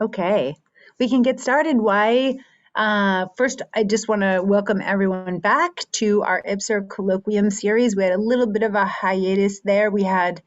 Okay, we can get started. First, I just want to welcome everyone back to our IPSR Colloquium series. We had a little bit of a hiatus there. We had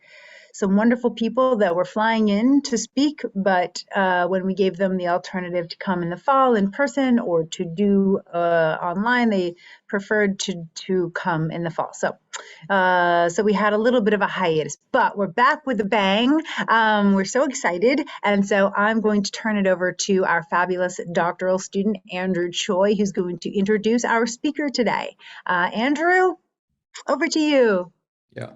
some wonderful people that were flying in to speak, but when we gave them the alternative to come in the fall in person or to do online, they preferred to come in the fall. So we had a little bit of a hiatus, but we're back with a bang. We're so excited, and so I'm going to turn it over to our fabulous doctoral student, Andrew Choi, who's going to introduce our speaker today. Andrew, over to you. Yeah.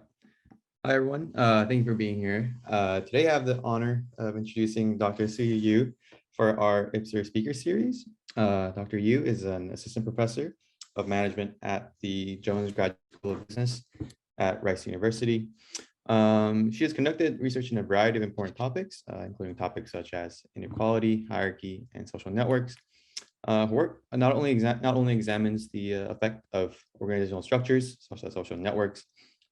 Hi, everyone. Thank you for being here. Today, I have the honor of introducing Dr. Siyu for our IPSR speaker series. Dr. Yu is an assistant professor of management at the Jones Graduate School of Business at Rice University. She has conducted research in a variety of important topics, including topics such as inequality, hierarchy, and social networks. Her work not only examines the effect of organizational structures, such as social networks,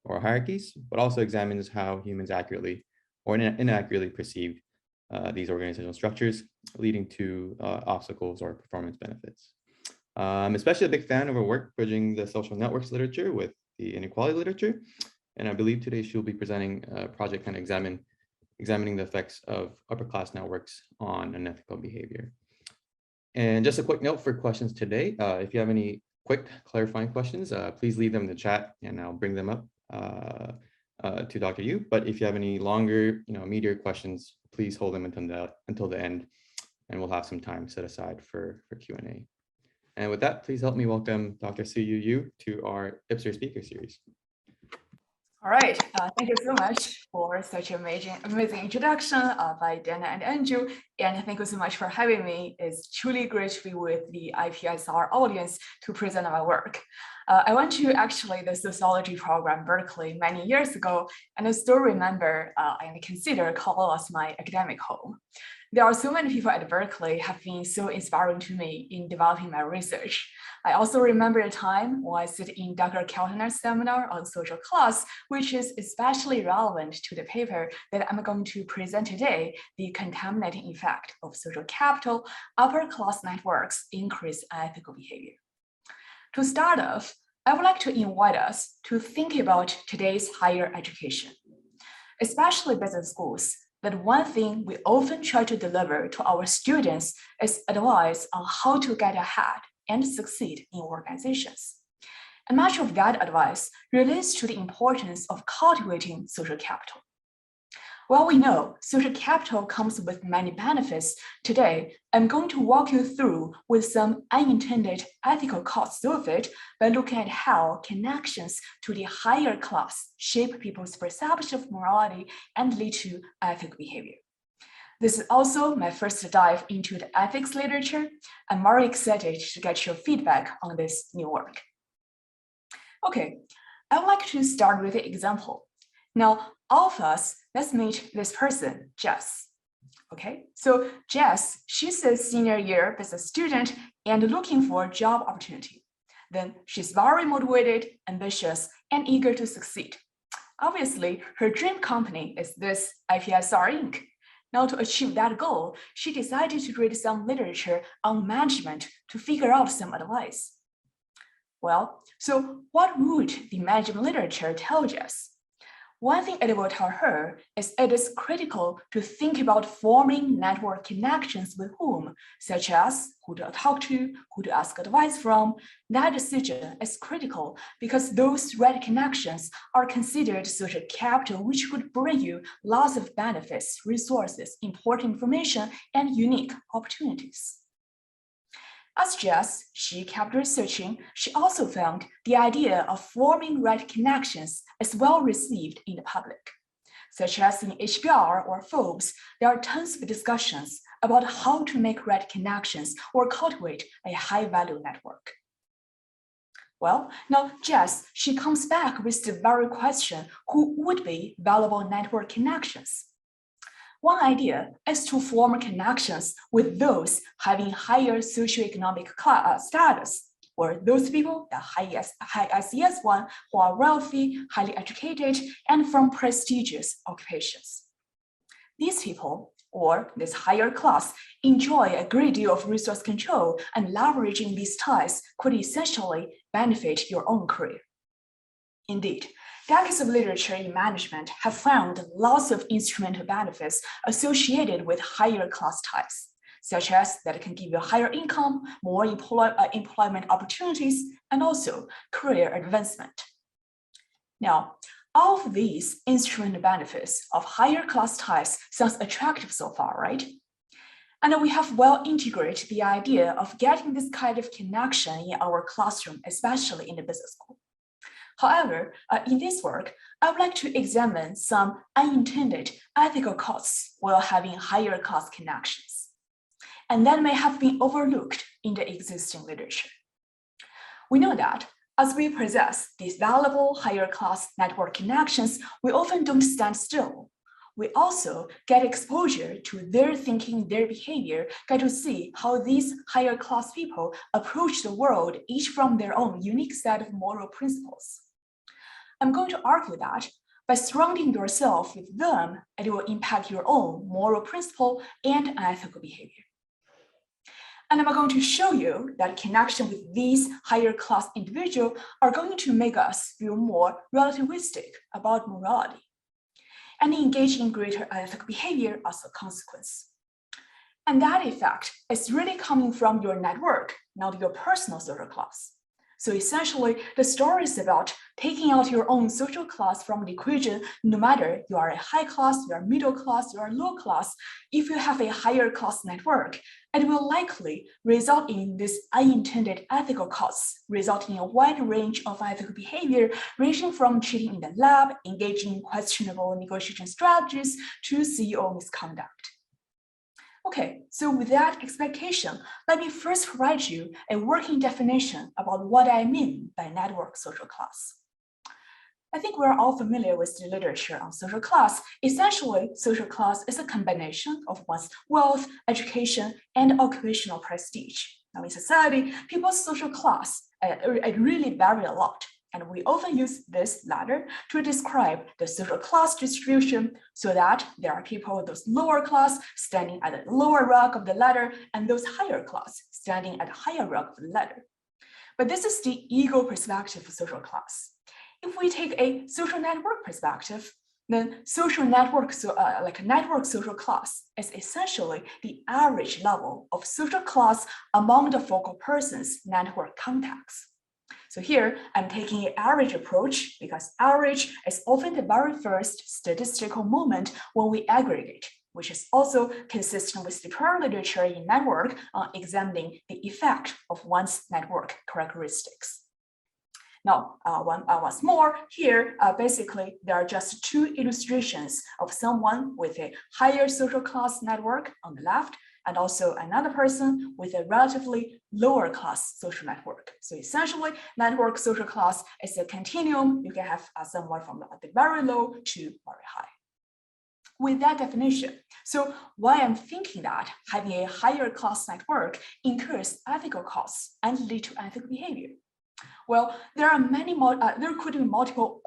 or hierarchies, but also examines how humans accurately or inaccurately perceive these organizational structures, leading to obstacles or performance benefits. I'm especially a big fan of her work bridging the social networks literature with the inequality literature, and I believe today she'll be presenting a project kind of examining the effects of upper class networks on unethical behavior. And just a quick note for questions today, if you have any quick clarifying questions, please leave them in the chat and I'll bring them up to Dr. Yu. But if you have any longer, meatier questions, please hold them until the end, and we'll have some time set aside for Q&A. And with that, please help me welcome Dr. Siyu Yu to our IPSR speaker series. All right, thank you so much for such an amazing introduction by Dana and Andrew, and thank you so much for having me. It's truly great to be with the IPSR audience to present my work. I went to the sociology program Berkeley many years ago, and I still remember and consider college as my academic home. There are so many people at Berkeley have been so inspiring to me in developing my research. I also remember a time when I sit in Dr. Keltner's seminar on social class, which is especially relevant to the paper that I'm going to present today, the contaminating effect of social capital, upper class networks increase unethical behavior. To start off, I would like to invite us to think about today's higher education, especially business schools. That one thing we often try to deliver to our students is advice on how to get ahead and succeed in organizations. And much of that advice relates to the importance of cultivating social capital. While we know social capital comes with many benefits, today I'm going to walk you through with some unintended ethical costs of it by looking at how connections to the higher class shape people's perception of morality and lead to ethical behavior. This is also my first dive into the ethics literature. I'm very excited to get your feedback on this new work. Okay, I would like to start with an example. Now, all of us, let's meet this person, Jess. Okay, so Jess, she's a senior year business student and looking for a job opportunity. Then she's very motivated, ambitious, and eager to succeed. Obviously, her dream company is this IPSR Inc. Now, to achieve that goal, she decided to read some literature on management to figure out some advice. Well, so what would the management literature tell Jess? One thing it will tell her is it is critical to think about forming network connections with whom, such as who to talk to, who to ask advice from. That decision is critical because those right connections are considered social capital, which could bring you lots of benefits, resources, important information, and unique opportunities. As Jess, she kept researching, she also found the idea of forming right connections is well received in the public. Such as in HBR or Forbes, there are tons of discussions about how to make right connections or cultivate a high-value network. Well, now Jess, she comes back with the very question, who would be valuable network connections? One idea is to form connections with those having higher socioeconomic status, or those people, the high SES one, who are wealthy, highly educated, and from prestigious occupations. These people, or this higher class enjoy a great deal of resource control, and leveraging these ties could essentially benefit your own career. Indeed, decades of literature in management have found lots of instrumental benefits associated with higher class ties, such as that it can give you a higher income, more employment opportunities, and also career advancement. Now, all of these instrumental benefits of higher class ties sounds attractive so far, right? And we have well integrated the idea of getting this kind of connection in our classroom, especially in the business school. However, in this work, I would like to examine some unintended ethical costs while having higher class connections, and that may have been overlooked in the existing literature. We know that as we possess these valuable higher class network connections, we often don't stand still. We also get exposure to their thinking, their behavior, get to see how these higher class people approach the world, each from their own unique set of moral principles. I'm going to argue that by surrounding yourself with them, it will impact your own moral principle and ethical behavior. And I'm going to show you that connection with these higher class individuals are going to make us feel more relativistic about morality and engage in greater ethical behavior as a consequence. And that effect is really coming from your network, not your personal social class. So essentially, the story is about taking out your own social class from the equation, no matter you are a high class, you are middle class, you are low class. If you have a higher class network, it will likely result in this unintended ethical costs, resulting in a wide range of ethical behavior, ranging from cheating in the lab, engaging in questionable negotiation strategies, to CEO misconduct. Okay, so with that expectation, let me first provide you a working definition about what I mean by network social class. I think we're all familiar with the literature on social class. Essentially, social class is a combination of one's wealth, education, and occupational prestige. Now in society, people's social class it really vary a lot. And we often use this ladder to describe the social class distribution, so that there are people with those lower class standing at the lower rung of the ladder and those higher class standing at the higher rung of the ladder. But this is the ego perspective of social class. If we take a social network perspective, then social network, like a network social class, is essentially the average level of social class among the focal person's network contacts. So here, I'm taking an average approach because average is often the very first statistical moment when we aggregate, which is also consistent with the prior literature in network on examining the effect of one's network characteristics. Now, once more, here, basically, there are just two illustrations of someone with a higher social class network on the left, and also another person with a relatively lower class social network. So essentially, network social class is a continuum. You can have someone from the very low to very high. With that definition, so why I'm thinking that having a higher class network incurs ethical costs and lead to ethical behavior. Well, there are many more. There could be multiple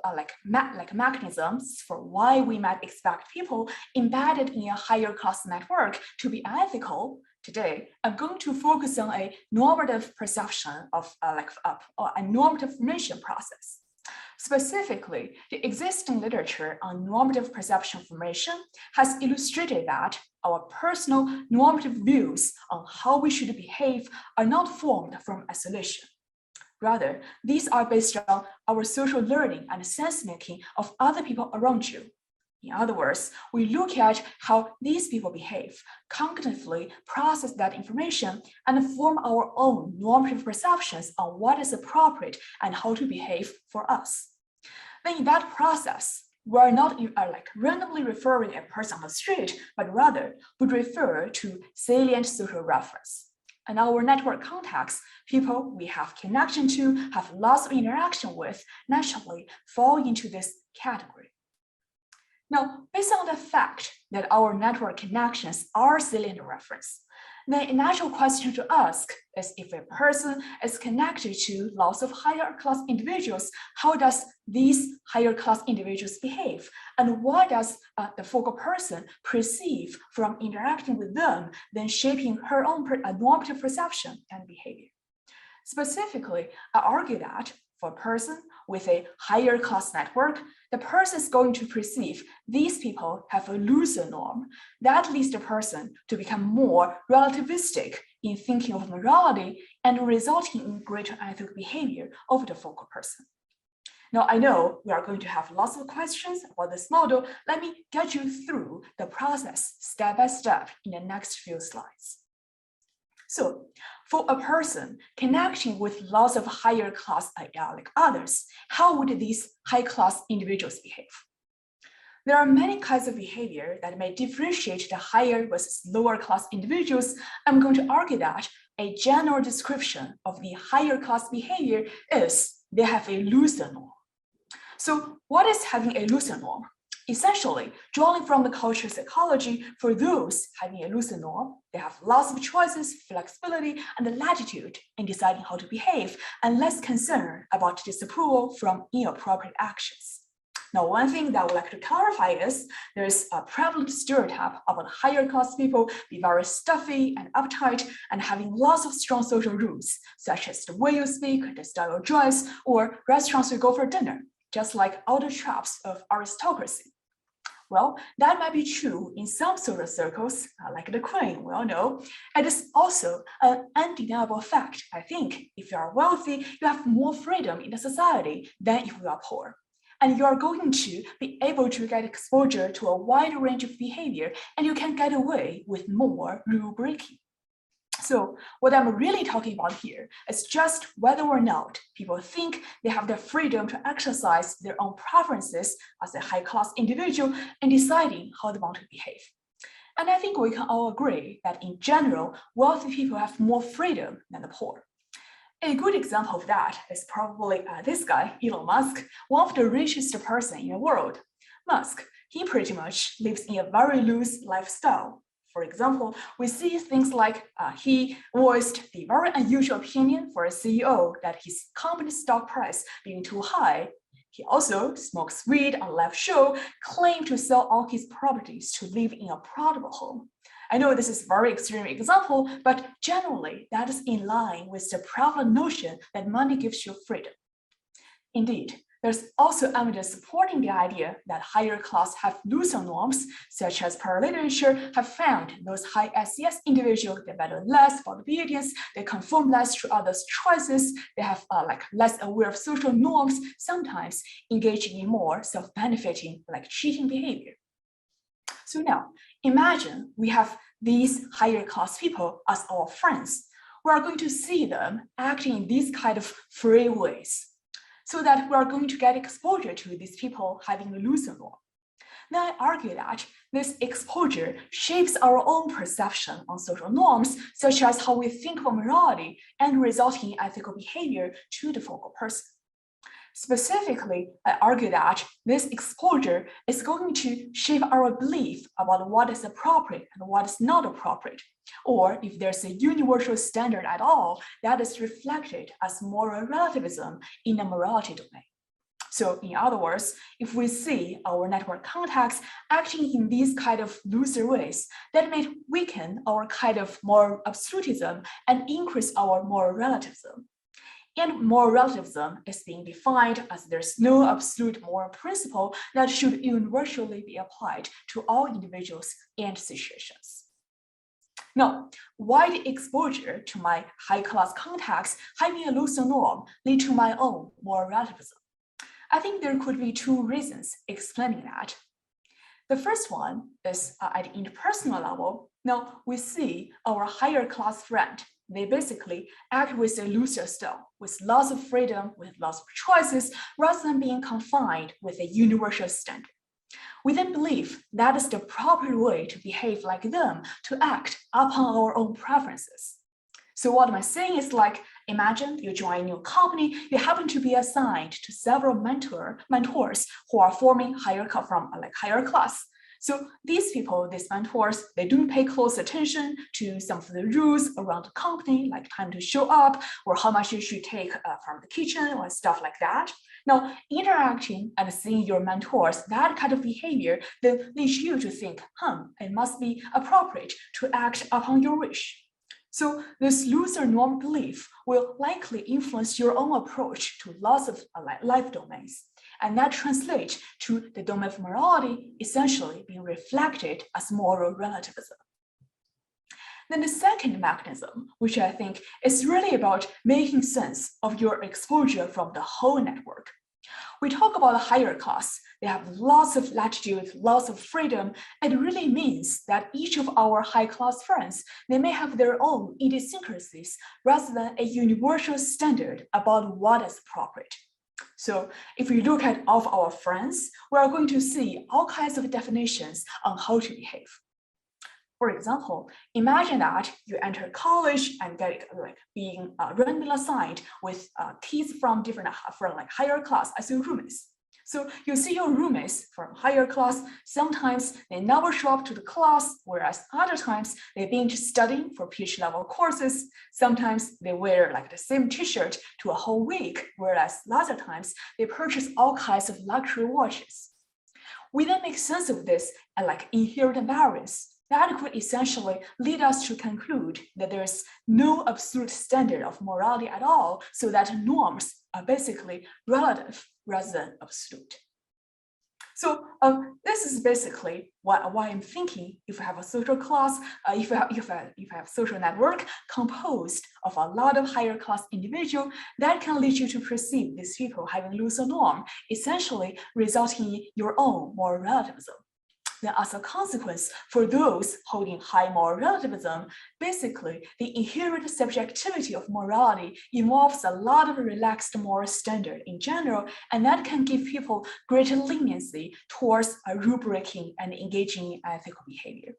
mechanisms for why we might expect people embedded in a higher class network to be ethical. Today, I'm going to focus on a normative perception of a normative formation process. Specifically, the existing literature on normative perception formation has illustrated that our personal normative views on how we should behave are not formed from isolation. Rather, these are based on our social learning and sense-making of other people around you. In other words, we look at how these people behave, cognitively process that information, and form our own normative perceptions on what is appropriate and how to behave for us. Then in that process, we are not randomly referring a person on the street, but rather would refer to salient social reference. And our network contacts, people we have connection to, have lots of interaction with, naturally fall into this category. Now, based on the fact that our network connections are salient reference, then a natural question to ask is if a person is connected to lots of higher class individuals, how does these higher class individuals behave? And what does the focal person perceive from interacting with them, then shaping her own normative perception and behavior? Specifically, I argue that for a person with a higher class network, the person is going to perceive these people have a looser norm. That leads the person to become more relativistic in thinking of morality and resulting in greater ethical behavior of the focal person. Now, I know we are going to have lots of questions about this model. Let me get you through the process step by step in the next few slides. So, for a person connecting with lots of higher class idealic others, how would these high class individuals behave? There are many kinds of behavior that may differentiate the higher versus lower class individuals. I'm going to argue that a general description of the higher class behavior is they have a looser norm. So what is having a looser norm? Essentially, drawing from the cultural psychology, for those having a looser norm, they have lots of choices, flexibility, and latitude in deciding how to behave, and less concern about disapproval from inappropriate actions. Now, one thing that I would like to clarify is there's a prevalent stereotype about higher class people be very stuffy and uptight and having lots of strong social rules, such as the way you speak, the style you dress, or restaurants you go for dinner, just like all the traps of aristocracy. Well, that might be true in some social circles, like the Queen, we all know. It is also an undeniable fact, I think. If you are wealthy, you have more freedom in the society than if you are poor. And you are going to be able to get exposure to a wide range of behavior, and you can get away with more rule breaking. So what I'm really talking about here is just whether or not people think they have the freedom to exercise their own preferences as a high-class individual in deciding how they want to behave. And I think we can all agree that in general, wealthy people have more freedom than the poor. A good example of that is probably this guy, Elon Musk, one of the richest person in the world. Musk, he pretty much lives in a very loose lifestyle. For example, we see things like he voiced the very unusual opinion for a CEO that his company stock price being too high. He also smokes weed on a live show, claimed to sell all his properties to live in a private home. I know this is a very extreme example, but generally that is in line with the prevalent notion that money gives you freedom. Indeed, there's also evidence supporting the idea that higher class have looser norms, such as per literature have found those high SES individuals, they value less about obedience, they conform less to others' choices, they have less aware of social norms, sometimes engaging in more self-benefiting, like cheating behavior. So now, imagine we have these higher class people as our friends. We are going to see them acting in these kind of free ways, so that we are going to get exposure to these people having a looser norm. Then I argue that this exposure shapes our own perception on social norms, such as how we think of morality and resulting in ethical behavior to the focal person. Specifically, I argue that this exposure is going to shape our belief about what is appropriate and what is not appropriate, or if there's a universal standard at all, that is reflected as moral relativism in the morality domain. So in other words, if we see our network contacts acting in these kind of looser ways, that may weaken our kind of moral absolutism and increase our moral relativism. And moral relativism is being defined as there's no absolute moral principle that should universally be applied to all individuals and situations. Now, wide exposure to my high-class contacts having a looser norm lead to my own moral relativism? I think there could be two reasons explaining that. The first one is at the interpersonal level. Now, we see our higher class friend, they basically act with a looser style, with lots of freedom, with lots of choices, rather than being confined with a universal standard. We then believe that is the proper way to behave like them, to act upon our own preferences. So what am I saying is like, imagine you join a new company, you happen to be assigned to several mentors who are forming higher class. So these people, these mentors, they don't pay close attention to some of the rules around the company, like time to show up or how much you should take from the kitchen or stuff like that. Now, interacting and seeing your mentors, that kind of behavior, then leads you to think, it must be appropriate to act upon your wish. So this looser norm belief will likely influence your own approach to lots of life domains. And that translates to the domain of morality essentially being reflected as moral relativism. Then the second mechanism, which I think is really about making sense of your exposure from the whole network. We talk about the higher class. They have lots of latitude, lots of freedom. It really means that each of our high class friends, they may have their own idiosyncrasies rather than a universal standard about what is appropriate. So if we look at all of our friends, we are going to see all kinds of definitions on how to behave. For example, imagine that you enter college and get being randomly assigned with kids from higher class as your roommates. So you see your roommates from higher class, sometimes they never show up to the class, whereas other times they've been studying for PhD level courses. Sometimes they wear the same t-shirt to a whole week, whereas other times they purchase all kinds of luxury watches. We then make sense of this and inherent variance. That could essentially lead us to conclude that there is no absolute standard of morality at all, so that norms are basically relative rather than absolute. So this is basically why I'm thinking if you have a social class, if you have a social network composed of a lot of higher class individuals, that can lead you to perceive these people having looser norm, essentially resulting in your own moral relativism. Then as a consequence, for those holding high moral relativism, basically the inherent subjectivity of morality involves a lot of relaxed moral standard in general, and that can give people greater leniency towards rubricating and engaging in ethical behavior.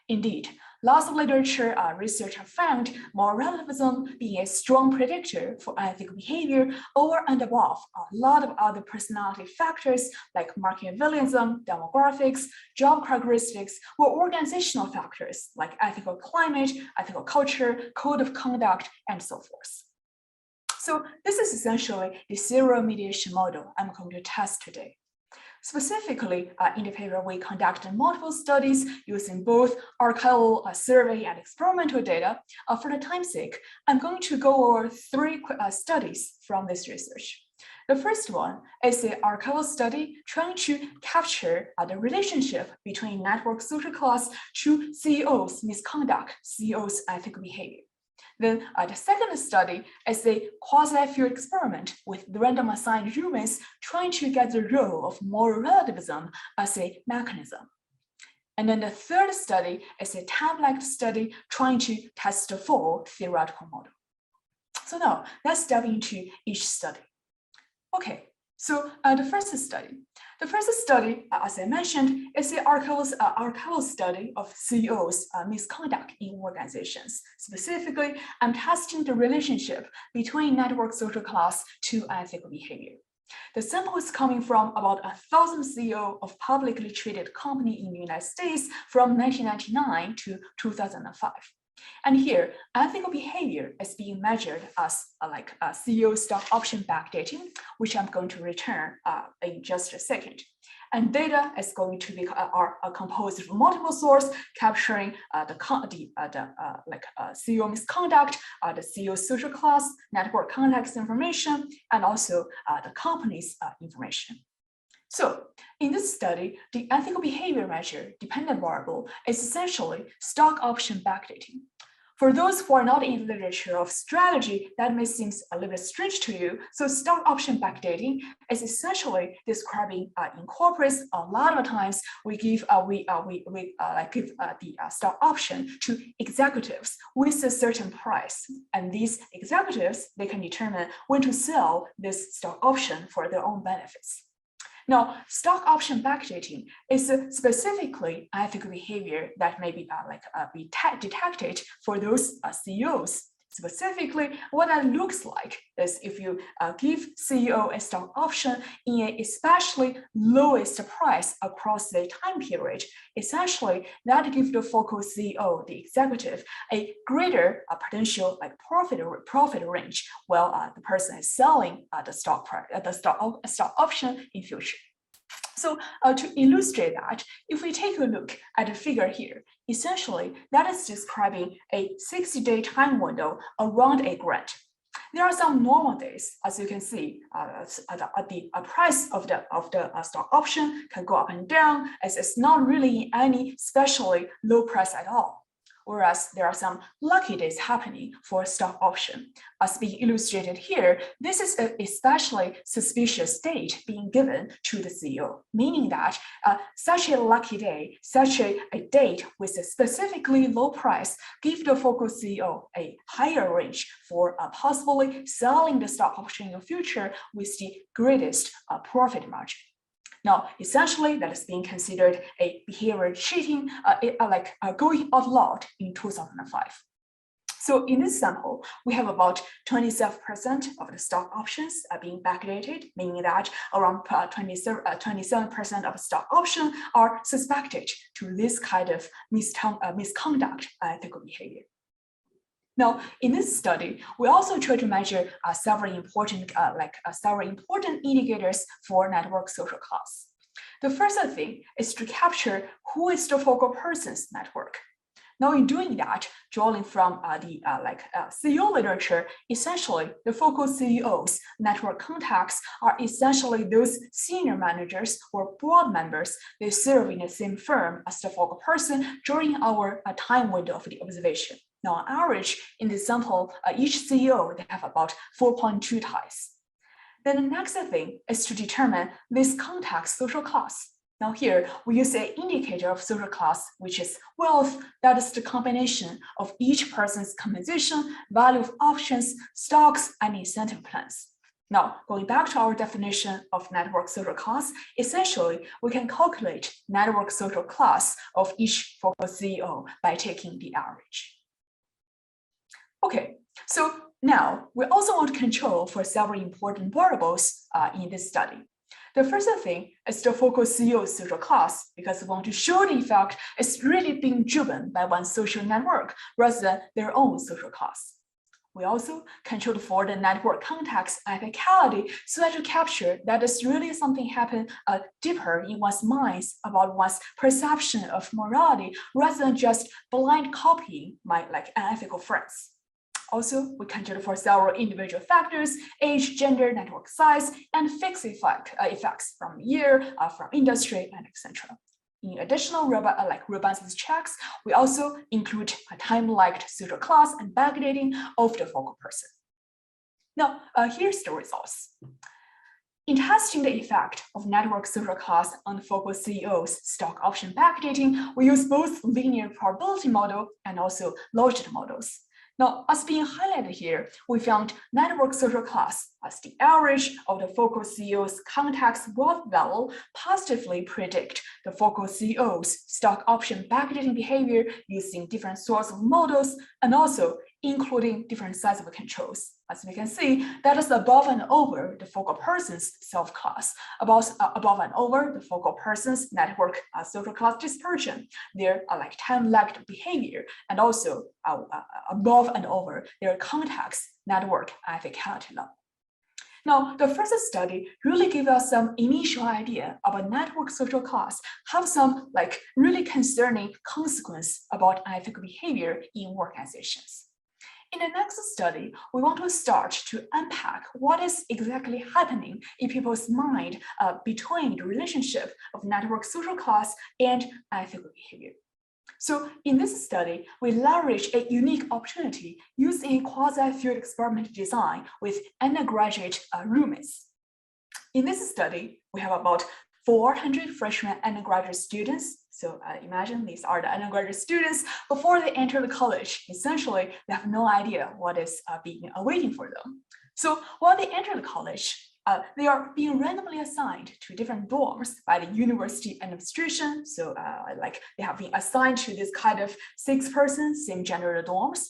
Indeed, lots of literature research have found moral relativism being a strong predictor for ethical behavior over and above a lot of other personality factors like Machiavellism, demographics, job characteristics, or organizational factors like ethical climate, ethical culture, code of conduct, and so forth. So this is essentially the serial mediation model I'm going to test today. Specifically, in the paper, we conducted multiple studies using both archival survey and experimental data. For the time's sake, I'm going to go over three studies from this research. The first one is an archival study trying to capture the relationship between network social class to CEOs' misconduct, CEOs' ethical behavior. Then the second study is a quasi-field experiment with the random assigned roommates trying to get the role of moral relativism as a mechanism. And then the third study is a time-lagged study trying to test the full theoretical model. So now let's dive into each study. Okay, so the first study. The first study, as I mentioned, is the archival study of CEOs' misconduct in organizations. Specifically, I'm testing the relationship between network social class to ethical behavior. The sample is coming from about 1,000 CEOs of publicly traded company in the United States from 1999 to 2005. And here, ethical behavior is being measured as CEO stock option backdating, which I'm going to return in just a second. And data is going to be composed of multiple sources, capturing the CEO misconduct, the CEO social class, network context information, and also the company's information. So in this study, the ethical behavior measure dependent variable is essentially stock option backdating. For those who are not in the literature of strategy, that may seem a little bit strange to you. So stock option backdating is essentially describing in corporates. A lot of times we give the stock option to executives with a certain price, and these executives, they can determine when to sell this stock option for their own benefits. Now, stock option backdating is specifically ethical behavior that may be detected for those CEOs Specifically, what that looks like is if you give CEO a stock option in a especially lowest price across the time period, essentially that gives the focal CEO, the executive, a greater potential like profit range, while the person is selling the stock option in future. So to illustrate that, if we take a look at the figure here, essentially that is describing a 60-day time window around a grant. There are some normal days, as you can see, the price of the stock option can go up and down, as it's not really any especially low price at all. Whereas there are some lucky days happening for stock option. As being illustrated here, this is an especially suspicious date being given to the CEO, meaning that such a lucky day, such a date with a specifically low price, give the focal CEO a higher range for possibly selling the stock option in the future with the greatest profit margin. Now, essentially, that is being considered a behavior cheating, going out loud in 2005. So in this sample, we have about 27% of the stock options being backdated, meaning that around 27% of stock options are suspected to this kind of misconduct ethical behavior. Now, in this study, we also try to measure several important indicators for network social class. The first thing is to capture who is the focal person's network. Now, in doing that, drawing from the CEO literature, essentially the focal CEO's network contacts are essentially those senior managers or board members they serve in the same firm as the focal person during our time window of the observation. Now, on average, in this sample, each CEO, they have about 4.2 ties. Then the next thing is to determine this contact's social class. Now here, we use an indicator of social class, which is wealth. That is the combination of each person's compensation, value of options, stocks, and incentive plans. Now, going back to our definition of network social class, essentially, we can calculate network social class of each focal CEO by taking the average. Okay, so now we also want to control for several important variables in this study. The first thing is the focal CEO's social class, because we want to show the effect is really being driven by one social network rather than their own social class. We also control for the network contact's ethicality so that to capture that is really something happen deeper in one's minds about one's perception of morality rather than just blind copying my unethical friends. Also, we consider for several individual factors, age, gender, network size, and fixed effects from year, from industry, and etc. In additional robustness checks, we also include a time-liked social class and backdating of the focal person. Now, here's the results. In testing the effect of network social class on the focal CEO's stock option backdating, we use both linear probability model and also logit models. Now, as being highlighted here, we found network social class as the average of the focal CEO's contact's wealth level positively predict the focal CEO's stock option backdating behavior using different sorts of models and also including different size of controls. As we can see, that is above and over the focal person's self-class, above and over the focal person's network social class dispersion, their time-lagged behavior, and also above and over their contact's network ethicality level. Now, the first study really gave us some initial idea about network social class, have some really concerning consequence about ethical behavior in organizations. In the next study, we want to start to unpack what is exactly happening in people's mind between the relationship of network social class and ethical behavior. So in this study, we leverage a unique opportunity using a quasi-field experimental design with undergraduate roommates. In this study, we have about 400 freshman undergraduate students. So imagine these are the undergraduate students before they enter the college. Essentially, they have no idea what is awaiting for them. So while they enter the college, they are being randomly assigned to different dorms by the university administration. So they have been assigned to this kind of 6-person same gender dorms.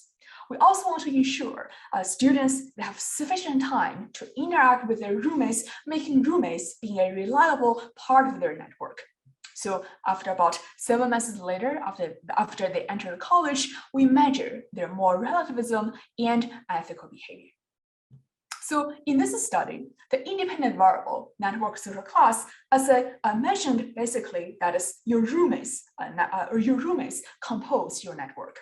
We also want to ensure students that have sufficient time to interact with their roommates, making roommates being a reliable part of their network. So after about 7 months later, after they enter college, we measure their moral relativism and ethical behavior. So in this study, the independent variable network social class, as I mentioned, basically that is your roommates compose your network.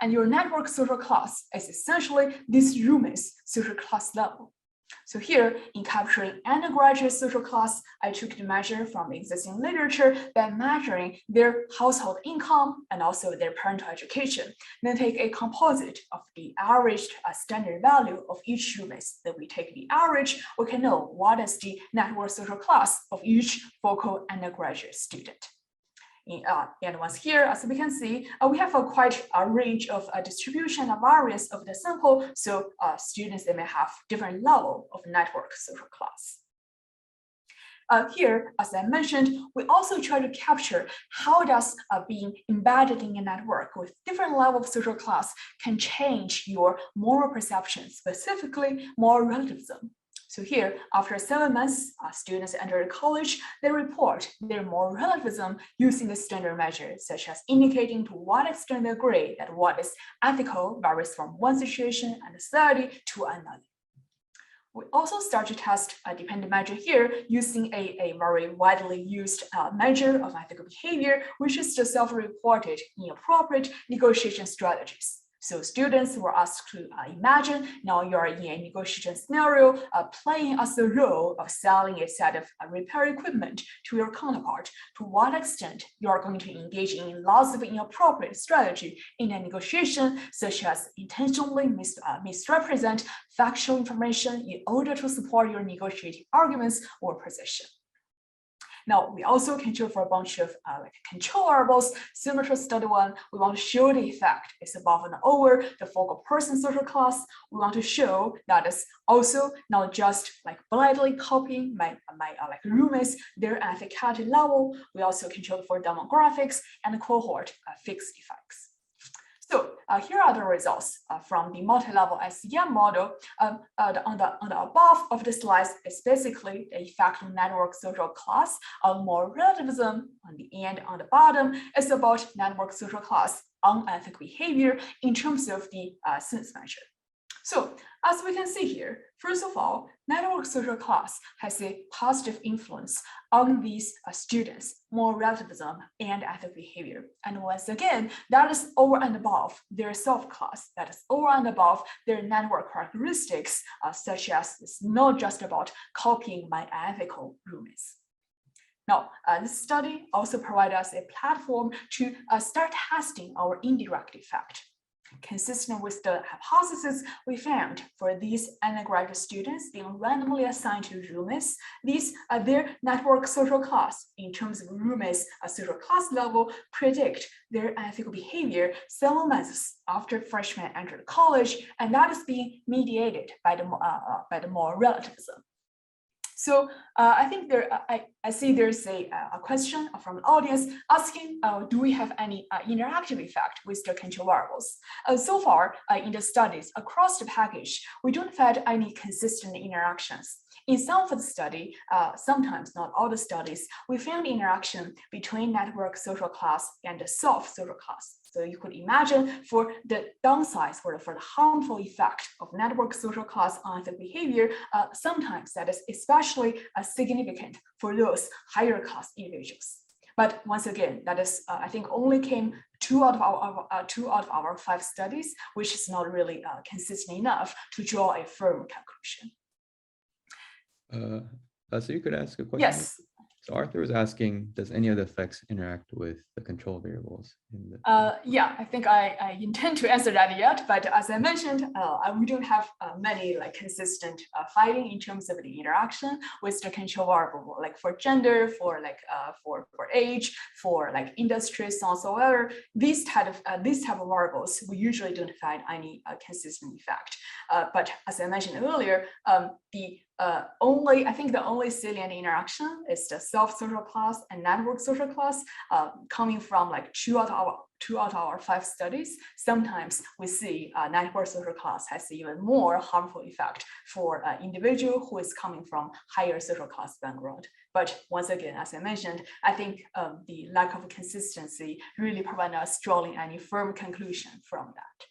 And your network social class is essentially this roommates social class level. So here, in capturing undergraduate social class, I took the measure from existing literature by measuring their household income and also their parental education. Then take a composite of the averaged standard value of each roommate. Then we take the average, we can know what is the network social class of each focal undergraduate student. And once here, as we can see, we have quite a range of distribution of variance of the sample. So students, they may have different level of network social class. Here, as I mentioned, we also try to capture how does being embedded in a network with different level of social class can change your moral perception, specifically moral relativism. So here, after 7 months, students enter college, they report their moral relativism using the standard measures, such as indicating to what extent they agree that what is ethical varies from one situation and society to another. We also start to test a dependent measure here using a very widely used measure of ethical behavior, which is the self-reported inappropriate negotiation strategies. So students were asked to imagine now you're in a negotiation scenario playing as the role of selling a set of repair equipment to your counterpart. To what extent you are going to engage in lots of inappropriate strategy in a negotiation, such as intentionally misrepresent factual information in order to support your negotiating arguments or position. Now, we also control for a bunch of control variables. Similar to study one, we want to show the effect is above and over the focal person social class. We want to show that is also not just blindly copying my roommates, their ethicality level. We also control for demographics and cohort fixed effects. So here are the results from the multi-level SEM model. On the above of the slides is basically the effect on network social class on moral relativism. On the end, on the bottom, is about network social class on ethical behavior in terms of the sense measure. So as we can see here, first of all, network social class has a positive influence on these students' moral relativism and ethical behavior. And once again, that is over and above their self-class, that is over and above their network characteristics, such as it's not just about copying my ethical roommates. Now, this study also provides us a platform to start testing our indirect effect. Consistent with the hypothesis we found for these undergraduate students being randomly assigned to roommates, their network social class in terms of roommates' social class level predict their ethical behavior 7 months after freshmen enter college, and that is being mediated by the moral relativism. So I think I see there's a question from the audience asking, do we have any interactive effect with the control variables? So far in the studies across the package, we don't find any consistent interactions. In some of the study, sometimes not all the studies, we found interaction between network social class and the soft social class. So you could imagine for the downsides, for the harmful effect of network social class on the behavior, sometimes that is especially significant for those higher class individuals. But once again, that is, I think, only came two out of our 5 studies, which is not really consistent enough to draw a firm conclusion. So you could ask a question. Yes. So Arthur was asking, does any of the effects interact with the control variables? Yeah, I think I intend to answer that yet, but as I mentioned, we don't have many consistent finding in terms of the interaction with the control variable, like for gender, for age, for industry, so on, so on. These type of variables, we usually don't find any consistent effect. But as I mentioned earlier, the I think the only salient interaction is the self-social class and network social class, coming from like two out of our 5 studies. Sometimes we see network social class has even more harmful effect for an individual who is coming from higher social class background. But once again, as I mentioned, I think the lack of consistency really prevent us drawing any firm conclusion from that.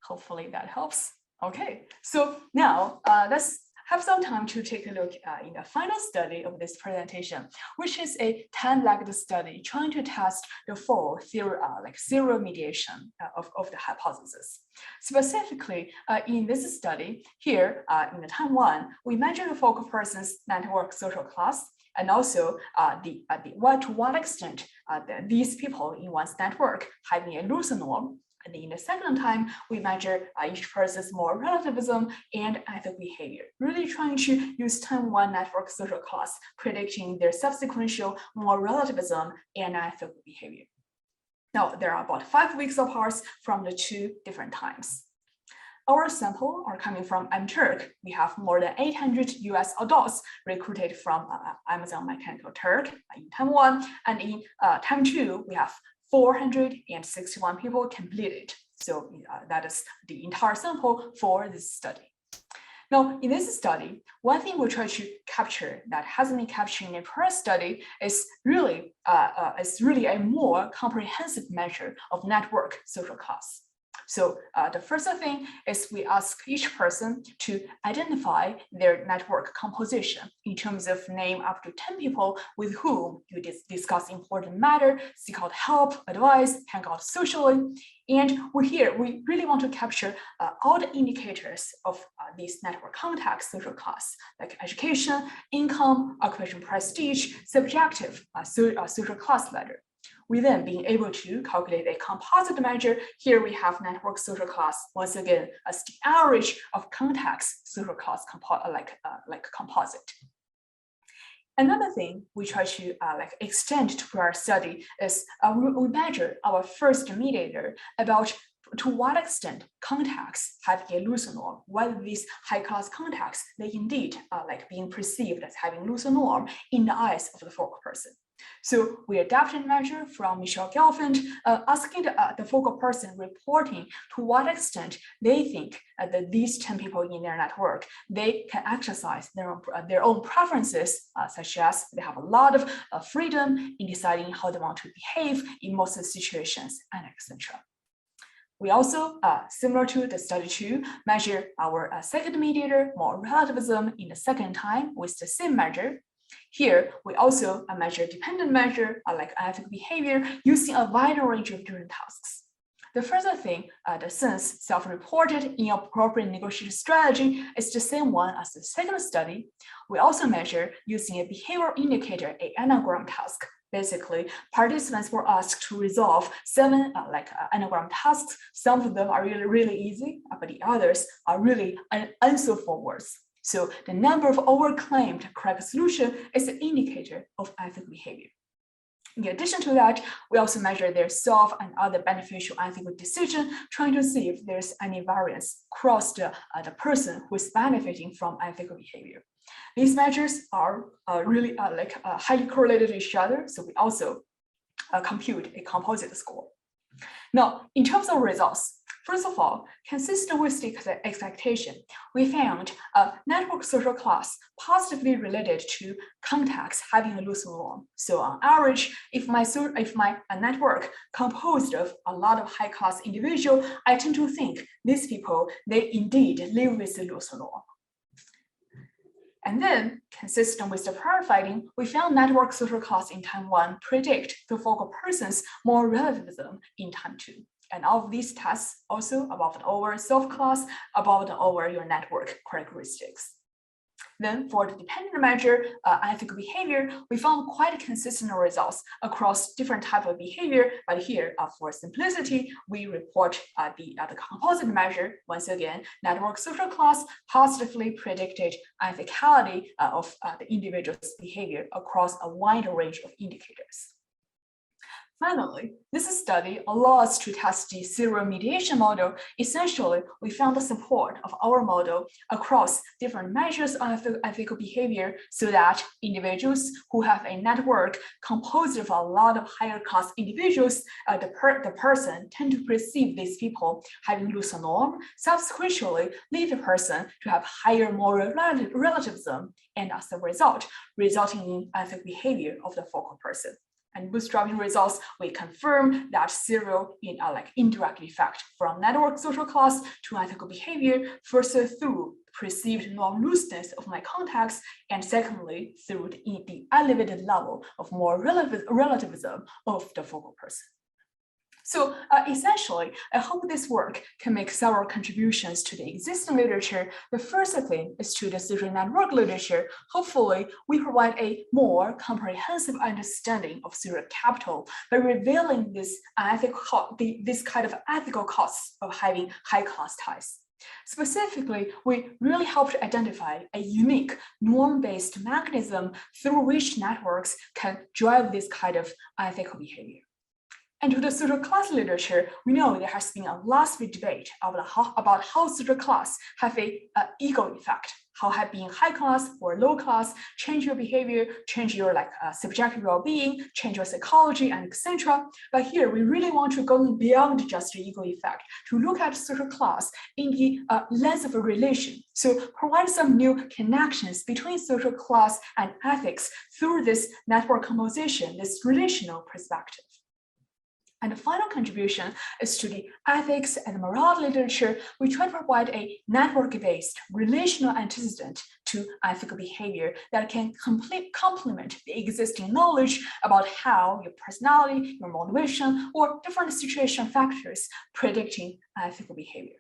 Hopefully that helps. Okay, so now let's have some time to take a look in the final study of this presentation, which is a 10-legged study trying to test the full theory, serial mediation of the hypothesis. Specifically, in this study here, in the time 1, we measure the focal person's network social class, and also to what extent these people in one's network having a looser norm. And in the second time, we measure each person's moral relativism and ethical behavior, really trying to use time 1 network social class, predicting their subsequential moral relativism and ethical behavior. Now, there are about 5 weeks apart from the 2 different times. Our sample are coming from Turk. We have more than 800 US adults recruited from Amazon Mechanical Turk in time 1, and in time 2, we have 461 people completed. So that is the entire sample for this study. Now, in this study, one thing we try to capture that hasn't been captured in a prior study is really a more comprehensive measure of network social class. So the first thing is we ask each person to identify their network composition in terms of name up to 10 people with whom you discuss important matter, seek out help, advice, hang out socially. And we really want to capture all the indicators of these network contacts, social class, like education, income, occupation prestige, subjective social class ladder. We then being able to calculate a composite measure. Here we have network social class, once again, as the average of contacts social class composite. Another thing we try to extend to our study is we measure our first mediator about to what extent contacts have a looser norm, whether these high-class contacts, they indeed are being perceived as having looser norm in the eyes of the focal person. So we adapted a measure from Michelle Gelfand, asking the focal person reporting to what extent they think that these 10 people in their network, they can exercise their own preferences, such as they have a lot of freedom in deciding how they want to behave in most situations, and etc. We also, similar to the study 2, measure our second mediator, moral relativism, in the second time with the same measure. Here, we also measure dependent measure, like ethical behavior, using a wide range of different tasks. The further thing, the sense self-reported inappropriate negotiated strategy is the same one as the second study. We also measure using a behavioral indicator, an anagram task. Basically, participants were asked to resolve 7 anagram tasks. Some of them are really easy, but the others are really unsole for words. So the number of overclaimed correct solution is an indicator of ethical behavior. In addition to that, we also measure their self and other beneficial ethical decision, trying to see if there's any variance across the person who is benefiting from ethical behavior. These measures are really highly correlated to each other, so we also compute a composite score. Now, in terms of results, first of all, consistent with the expectation, we found a network social class positively related to contacts having a loose norm. So on average, if my network composed of a lot of high-class individuals, I tend to think these people, they indeed live with the loose norm. And then, consistent with the prior finding, we found network social class in time 1 predict the focal person's moral relativism in time 2. And all of these tests also evolved over self-class, evolved over your network characteristics. Then for the dependent measure, ethical behavior, we found quite consistent results across different types of behavior. But here, for simplicity, we report the composite measure. Once again, network social class positively predicted ethicality of the individual's behavior across a wide range of indicators. Finally, this study allows us to test the serial mediation model. Essentially, we found the support of our model across different measures of ethical behavior so that individuals who have a network composed of a lot of higher class individuals, the person tend to perceive these people having looser norm, subsequently lead the person to have higher moral relativism, and as a result, resulting in ethical behavior of the focal person. And bootstrapping results, we confirm that serial indirect effect from network social class to ethical behavior, first through perceived norm looseness of my context, and secondly, through the elevated level of more relativism of the focal person. So essentially, I hope this work can make several contributions to the existing literature. The first thing is to the social network literature. Hopefully, we provide a more comprehensive understanding of social capital by revealing this kind of ethical costs of having high-class ties. Specifically, we really hope to identify a unique norm-based mechanism through which networks can drive this kind of ethical behavior. And to the social class literature, we know there has been a last debate about how social class have a ego effect, how being high class or low class change your behavior, change your subjective well-being, change your psychology, and etc. But here we really want to go beyond just the ego effect to look at social class in the lens of a relation. So provide some new connections between social class and ethics through this network composition, this relational perspective. And the final contribution is to the ethics and morality literature. We try to provide a network-based relational antecedent to ethical behavior that can complement the existing knowledge about how your personality, your motivation, or different situation factors predicting ethical behavior.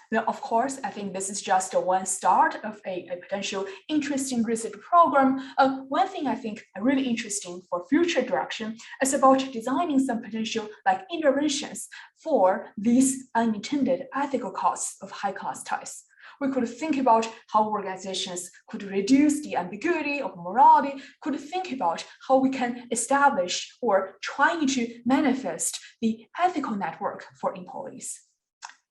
Now, of course, I think this is just one start of a potential interesting research program. One thing I think really interesting for future direction is about designing some potential interventions for these unintended ethical costs of high-class ties. We could think about how organizations could reduce the ambiguity of morality, could think about how we can establish or trying to manifest the ethical network for employees.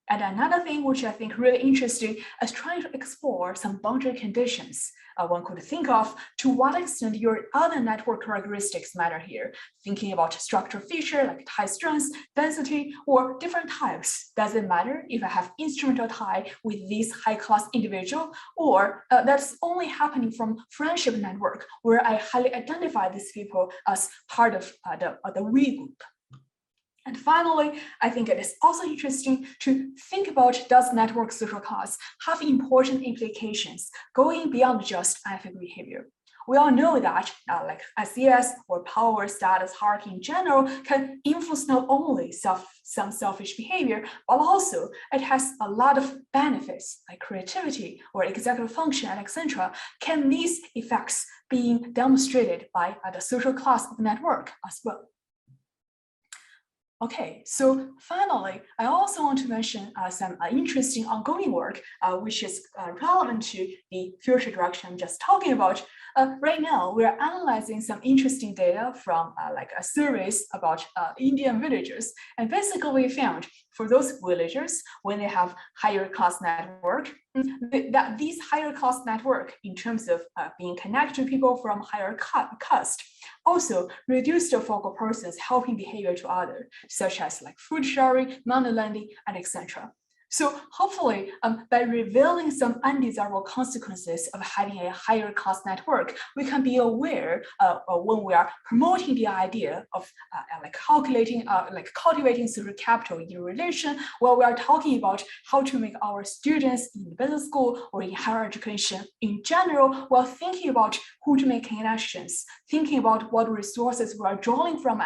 And another thing which I think really interesting is trying to explore some boundary conditions. One could think of to what extent your other network characteristics matter here, thinking about structural feature like tie strength, density, or different types. Does it matter if I have instrumental tie with this high-class individual, or that's only happening from friendship network where I highly identify these people as part of the we group? And finally, I think it is also interesting to think about, does network social class have important implications going beyond just ethical behavior? We all know that SES or power, status, hierarchy in general can influence not only some selfish behavior, but also it has a lot of benefits like creativity or executive function and etc. Can these effects being demonstrated by the social class of network as well? Okay, so finally, I also want to mention some interesting ongoing work, which is relevant to the future direction I'm just talking about. Right now, we are analyzing some interesting data from a series about Indian villagers. And basically, we found for those villagers, when they have higher class network, that these higher class network in terms of being connected to people from higher caste also reduce the focal person's helping behavior to others, such as food sharing, money lending, and etc. So hopefully, by revealing some undesirable consequences of having a higher class network, we can be aware when we are promoting the idea of cultivating social capital in relation, while we are talking about how to make our students in business school or in higher education in general, while thinking about who to make connections, thinking about what resources we are drawing from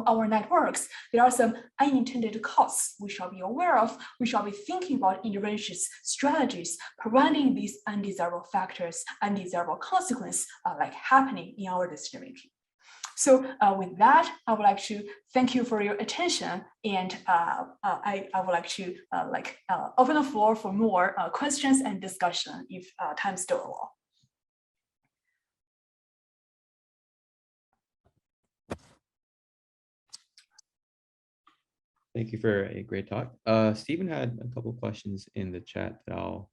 our networks. There are some unintended costs we shall be aware of. We shall be thinking about interventions, strategies, preventing these undesirable factors, undesirable consequences happening in our decision making. So with that, I would like to thank you for your attention, and I would like to open the floor for more questions and discussion if time still allows. Thank you for a great talk. Stephen had a couple questions in the chat that I'll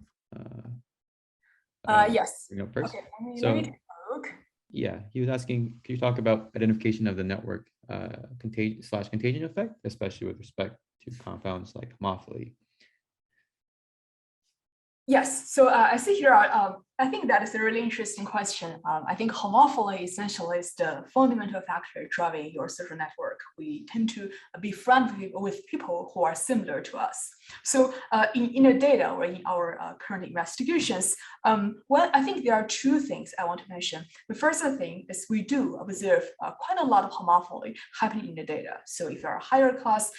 Yes. bring up first. Okay, let me So take a look. yeah, he was asking, can you talk about identification of the network contagion effect, especially with respect to compounds like homophily? Yes, so I see here, I think that is a really interesting question. I think homophily essentially is the fundamental factor driving your social network. We tend to be friendly with people who are similar to us. So in the data or in our current investigations, well, I think there are two things I want to mention. The first thing is we do observe quite a lot of homophily happening in the data. So if you're a higher class,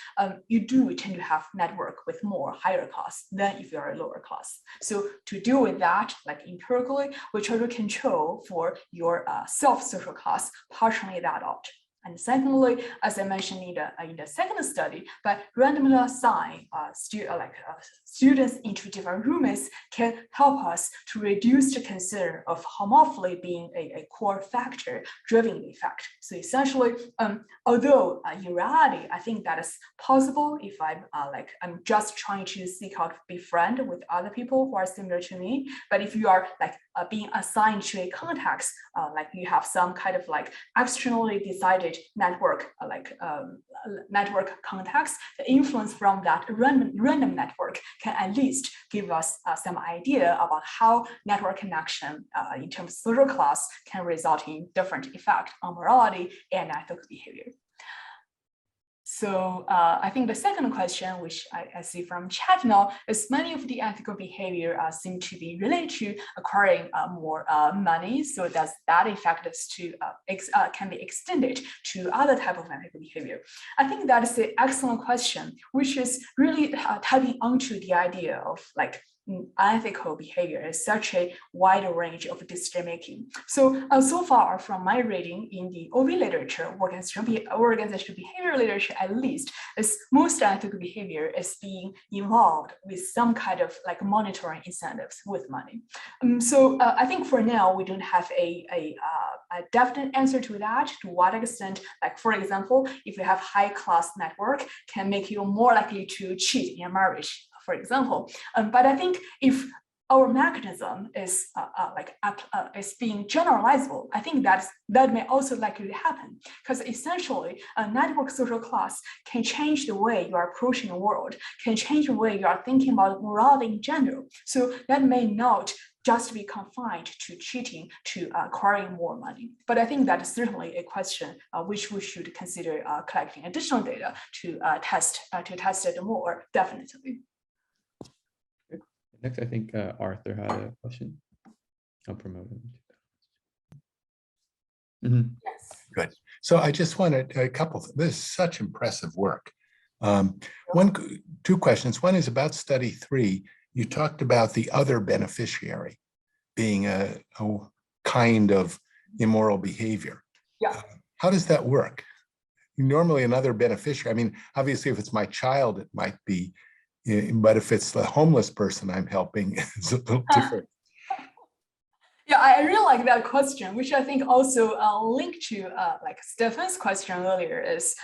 you do tend to have network with more higher class than if you're a lower class. So to deal with that, like empirically, we try to control for your self-social class, partially that out. And secondly, as I mentioned in the second study, by randomly assign students into different rooms can help us to reduce the concern of homophily being a core factor driving the effect. So essentially, although in reality, I think that is possible if I'm just trying to seek out befriend with other people who are similar to me. But if you are being assigned to a context, like you have some kind of like externally decided network, network context, the influence from that random network can at least give us some idea about how network connection in terms of social class can result in different effect on morality and ethical behavior. So I think the second question, which I see from chat now, is many of the ethical behavior seem to be related to acquiring more money. So does that effect can be extended to other type of ethical behavior? I think that is an excellent question, which is really tapping onto the idea of like unethical behavior is such a wide range of decision making. So, so far from my reading in the OV literature, organizational behavior literature at least, is most ethical behavior is being involved with some kind of like monitoring incentives with money. So I think for now, we don't have a definite answer to that, to what extent, like for example, if you have high class network can make you more likely to cheat in a marriage, for example. But I think if our mechanism is is being generalizable, I think that may also likely happen, because essentially a network social class can change the way you are approaching the world, can change the way you are thinking about morality in general. So that may not just be confined to cheating, to acquiring more money. But I think that is certainly a question which we should consider collecting additional data to test it more, definitely. Next, I think Arthur had a question. I'll promote him. Yes. Good. So I just wanted a couple. This is such impressive work. Two questions. One is about study 3. You talked about the other beneficiary being a kind of immoral behavior. Yeah. How does that work? Normally, another beneficiary. I mean, obviously, if it's my child, it might be. But if it's the homeless person I'm helping, it's a little different. Yeah, I really like that question, which I think also linked to like Stefan's question earlier is,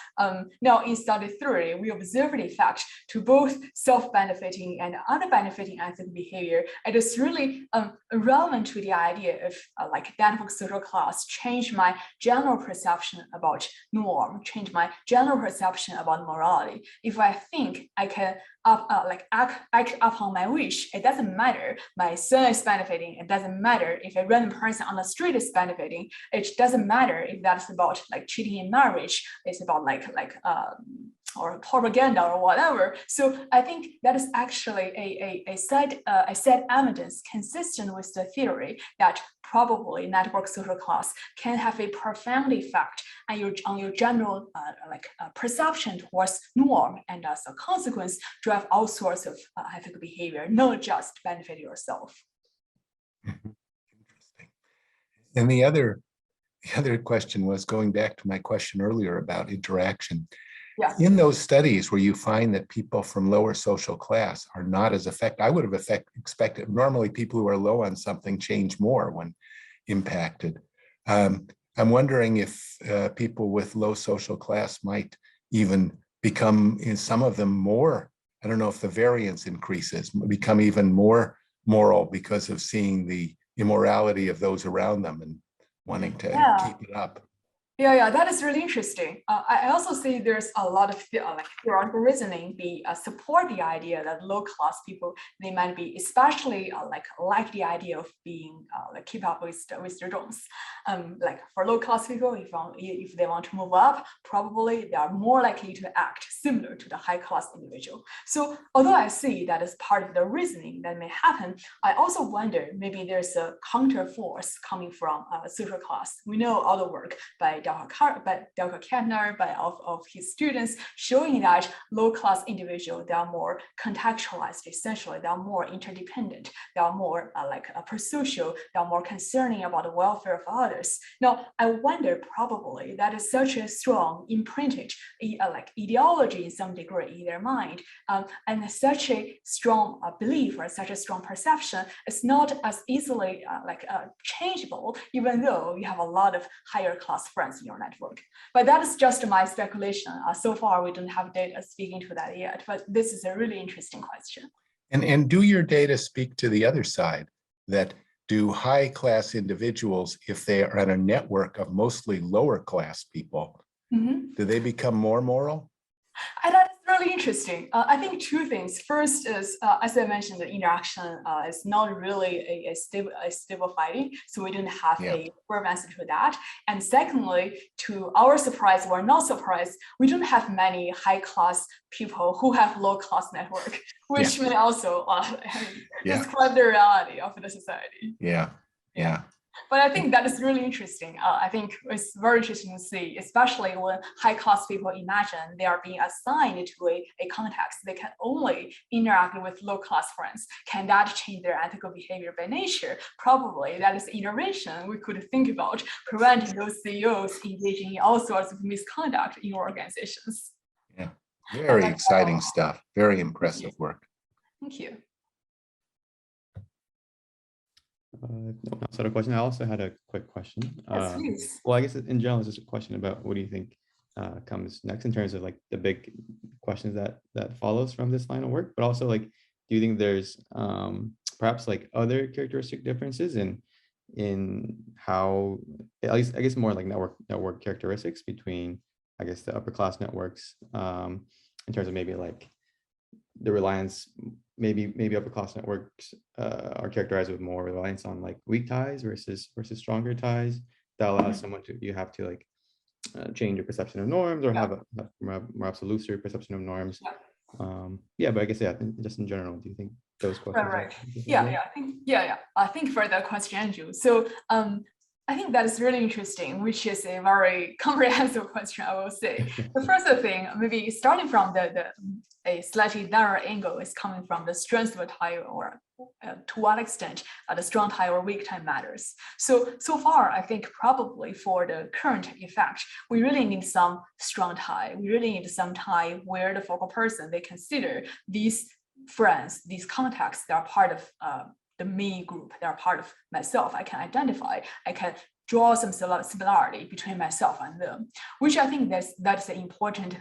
now in study 3, we observe the effect to both self-benefiting and unbenefiting ethical behavior. It is really relevant to the idea of like network social class change my general perception about norm, change my general perception about morality. If I think I can act upon my wish, it doesn't matter my son is benefiting, it doesn't matter if a random person on the street is benefiting, it doesn't matter if that's about like cheating in marriage, it's about or propaganda or whatever. So I think that is actually a set evidence consistent with the theory that probably network social class can have a profound effect on your general perception towards norm, and as a consequence drive all sorts of ethical behavior, not just benefit yourself. Interesting. And the other question was going back to my question earlier about interaction. Yeah. In those studies where you find that people from lower social class are not as effective, I would have expected, normally people who are low on something change more when impacted. I'm wondering if people with low social class might even become, in some of them, more, I don't know if the variance increases, become even more moral because of seeing the immorality of those around them and wanting to keep it up. Yeah, that is really interesting. I also see there's a lot of like theoretical reasoning support the idea that low-class people, they might be especially like the idea of being like keep up with their drones. Like for low-class people, if they want to move up, probably they are more likely to act similar to the high-class individual. So although I see that as part of the reasoning that may happen, I also wonder maybe there's a counter force coming from social class. We know all the work by Dr. Kettner, of his students, showing that low-class individuals, they are more contextualized, essentially, they are more interdependent, they are more prosocial, they are more concerning about the welfare of others. Now, I wonder probably that is such a strong imprinted ideology in some degree in their mind, and such a strong belief or such a strong perception is not as easily changeable, even though you have a lot of higher class friends in your network. But that is just my speculation. So far, we don't have data speaking to that yet, but this is a really interesting question. And do your data speak to the other side, that do high class individuals, if they are on a network of mostly lower class people, do they become more moral? That is really interesting. I think two things. First is, as I mentioned, the interaction is not really a stable fighting, so we don't have a firm answer to that. And secondly, to our surprise or not surprise, we don't have many high-class people who have low-class network, which may also describe the reality of the society. Yeah. But I think that is really interesting. I think it's very interesting to see, especially when high-class people imagine they are being assigned to a context. They can only interact with low-class friends. Can that change their ethical behavior by nature? Probably that is intervention we could think about, preventing those CEOs engaging in all sorts of misconduct in organizations. Yeah, very exciting stuff. Very impressive work. Thank you. No outside of question. I also had a quick question. Yes, please. Well, I guess in general, it's just a question about what do you think comes next in terms of like the big questions that follows from this line of work, but also like, do you think there's perhaps like other characteristic differences in how, at least I guess more like network characteristics between, I guess, the upper class networks in terms of maybe like the reliance, maybe upper class networks are characterized with more reliance on like weak ties versus stronger ties that allows someone to, you have to like change your perception of norms or have a more absolute perception of norms. But I guess just in general, do you think those questions? Right. I think for that question, Andrew. So I think that is really interesting, which is a very comprehensive question, I will say. The first thing, maybe starting from a slightly narrower angle, is coming from the strength of a tie, or to what extent the strong tie or weak tie matters. So far, I think probably for the current effect, we really need some strong tie. We really need some tie where the focal person, they consider these friends, these contacts, they are part of the me group, they are part of myself. I can identify, I can draw some similarity between myself and them, which I think that's an important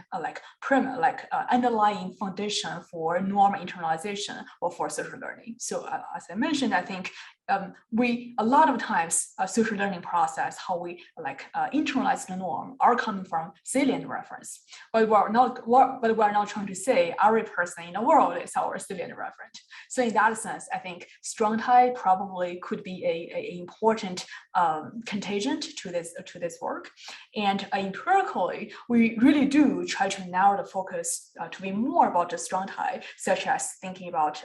underlying foundation for norm internalization or for social learning. So as I mentioned, I think we a lot of times social learning process, how we internalize the norm, are coming from salient reference. But we're not trying to say every person in the world is our salient referent. So in that sense, I think strong tie probably could be a important contagion to this work. And empirically, we really do try to narrow the focus to be more about the strong tie, such as thinking about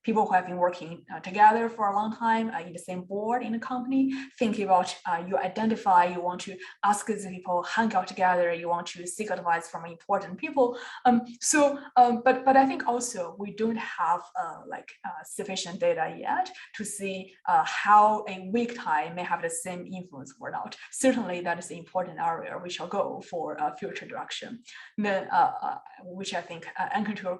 people who have been working together for a long time in the same board in the company, thinking about you identify, you want to ask these people, hang out together, you want to seek advice from important people. But I think also we don't have sufficient data yet to see how a weak tie may have the same influence or not. Certainly that is an important area we shall go for future direction. Then, which I think anchored to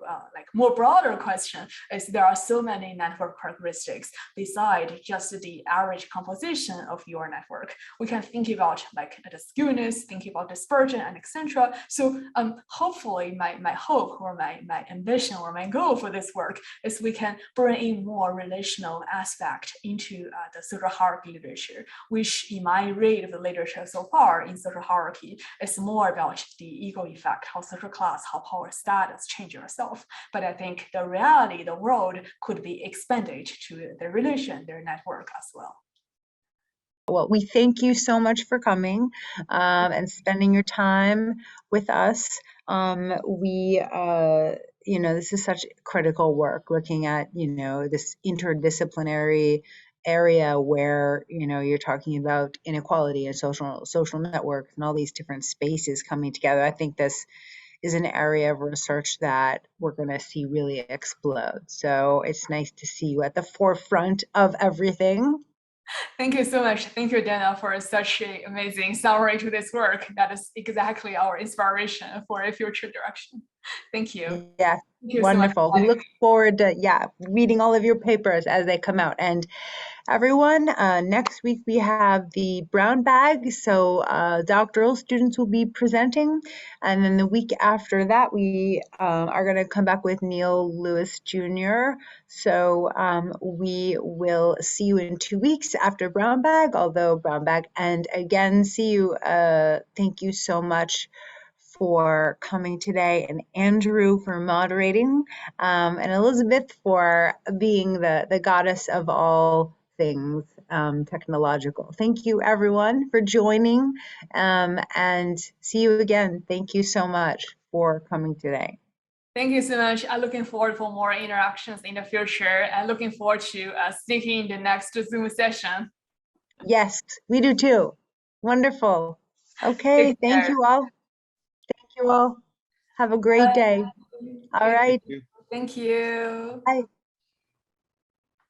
more broader question is there are so many network characteristics besides decide just the average composition of your network. We can think about like the skewness, think about dispersion, and etc. So hopefully my hope or my ambition or my goal for this work is we can bring in more relational aspect into the social hierarchy literature, which in my read of the literature so far in social hierarchy is more about the ego effect, how social class, how power status change yourself. But I think the reality, the world could be expanded to their relation, their network as well. Well, we thank you so much for coming and spending your time with us. This is such critical work, looking at, this interdisciplinary area where, you're talking about inequality and social networks and all these different spaces coming together. I think this is an area of research that we're going to see really explode. So it's nice to see you at the forefront of everything. Thank you so much. Thank you, Dana, for such an amazing summary to this work. That is exactly our inspiration for a future direction. Thank you. Yeah, Thank you wonderful. So much. We look forward to reading all of your papers as they come out. And everyone, next week we have the brown bag, so doctoral students will be presenting, and then the week after that we are going to come back with Neil Lewis Jr. So we will see you in 2 weeks after brown bag, although brown bag, and again, Siyu, thank you so much for coming today, and Andrew for moderating, and Elizabeth for being the goddess of all things technological. Thank you, everyone, for joining, and see you again. Thank you so much for coming today. Thank you so much. I'm looking forward for more interactions in the future, and looking forward to sneaking in the next Zoom session. Yes, we do too. Wonderful. Okay, thank you all. Thank you all. Have a great day. All right. Thank you. Bye.